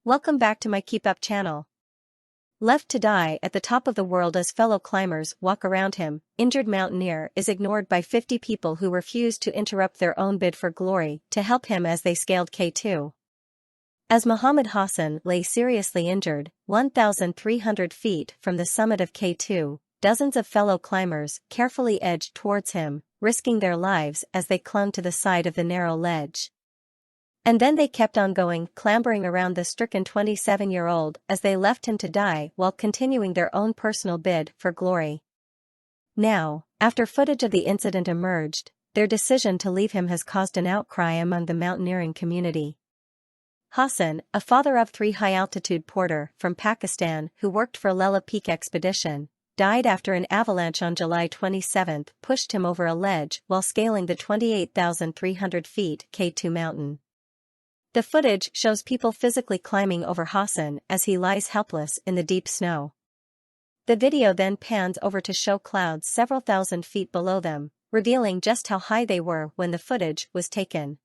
Welcome back to my KEEPUP channel. Left to die at the top of the world as fellow climbers walk around him, injured mountaineer is ignored by 50 people who refused to interrupt their own bid for glory to help him as they scaled K2. As Muhammad Hassan lay seriously injured, 1,300 feet from the summit of K2, dozens of fellow climbers carefully edged towards him, risking their lives as they clung to the side of the narrow ledge. And then they kept on going, clambering around the stricken 27-year-old as they left him to die while continuing their own personal bid for glory. Now, after footage of the incident emerged, their decision to leave him has caused an outcry among the mountaineering community. Hassan, a father of 3 high-altitude porter from Pakistan who worked for Lela Peak Expedition, died after an avalanche on July 27 pushed him over a ledge while scaling the 28,300 feet K2 mountain. The footage shows people physically climbing over Hassan as he lies helpless in the deep snow. The video then pans over to show clouds several thousand feet below them, revealing just how high they were when the footage was taken.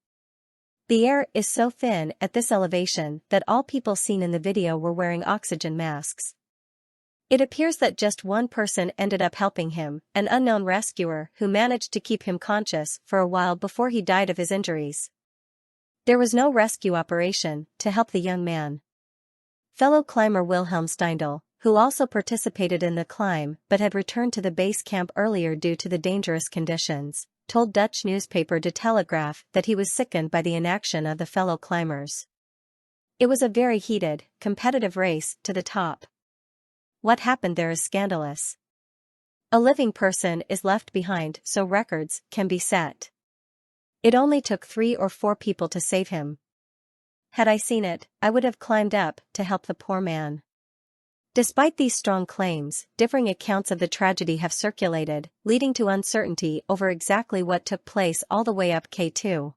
The air is so thin at this elevation that all people seen in the video were wearing oxygen masks. It appears that just one person ended up helping him, an unknown rescuer who managed to keep him conscious for a while before he died of his injuries. There was no rescue operation to help the young man. Fellow climber Wilhelm Steindl, who also participated in the climb but had returned to the base camp earlier due to the dangerous conditions, told Dutch newspaper De Telegraaf that he was sickened by the inaction of the fellow climbers. It was a very heated, competitive race to the top. What happened there is scandalous. A living person is left behind so records can be set. It only took 3 or 4 people to save him. Had I seen it, I would have climbed up to help the poor man. Despite these strong claims, differing accounts of the tragedy have circulated, leading to uncertainty over exactly what took place all the way up K2.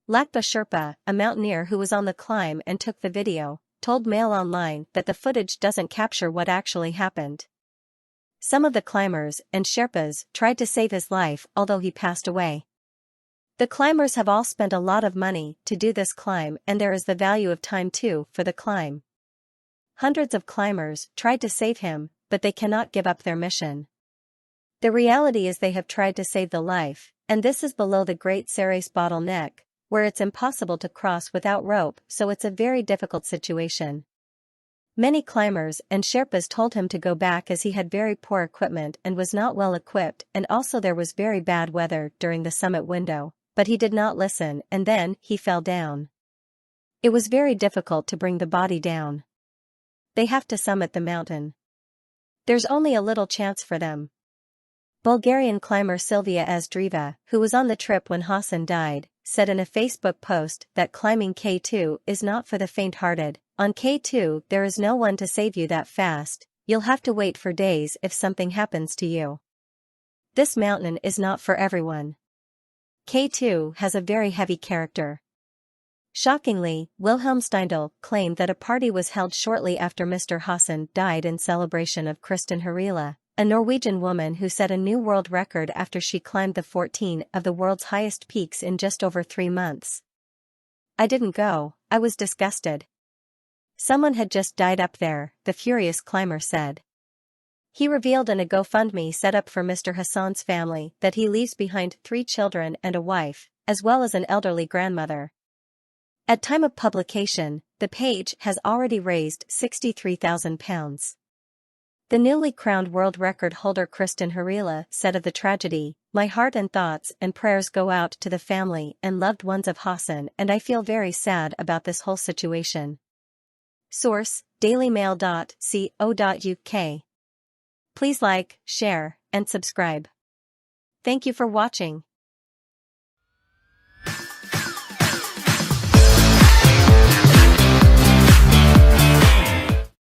Lakpa Sherpa, a mountaineer who was on the climb and took the video, told Mail Online that the footage doesn't capture what actually happened. Some of the climbers and Sherpas tried to save his life although he passed away. The climbers have all spent a lot of money to do this climb, and there is the value of time too for the climb. Hundreds of climbers tried to save him, but they cannot give up their mission. The reality is they have tried to save the life, and this is below the Great Ceres bottleneck, where it's impossible to cross without rope, so it's a very difficult situation. Many climbers and Sherpas told him to go back as he had very poor equipment and was not well equipped, and also there was very bad weather during the summit window. But he did not listen, and then he fell down. It was very difficult to bring the body down. They have to summit the mountain. There's only a little chance for them. Bulgarian climber Silvia Azdreva, who was on the trip when Hassan died, said in a Facebook post that climbing K2 is not for the faint-hearted. On K2 there is no one to save you that fast, you'll have to wait for days if something happens to you. This mountain is not for everyone. K2 has a very heavy character. Shockingly, Wilhelm Steindl claimed that a party was held shortly after Mr. Hassan died in celebration of Kristin Harila, a Norwegian woman who set a new world record after she climbed the 14 of the world's highest peaks in just over 3 months. I didn't go, I was disgusted. Someone had just died up there, the furious climber said. He revealed in a GoFundMe set up for Mr. Hassan's family that he leaves behind 3 children and a wife, as well as an elderly grandmother. At time of publication, the page has already raised £63,000. The newly crowned world record holder Kristin Harila said of the tragedy, "My heart and thoughts and prayers go out to the family and loved ones of Hassan, and I feel very sad about this whole situation." Source: dailymail.co.uk. Please like, share, and subscribe. Thank you for watching.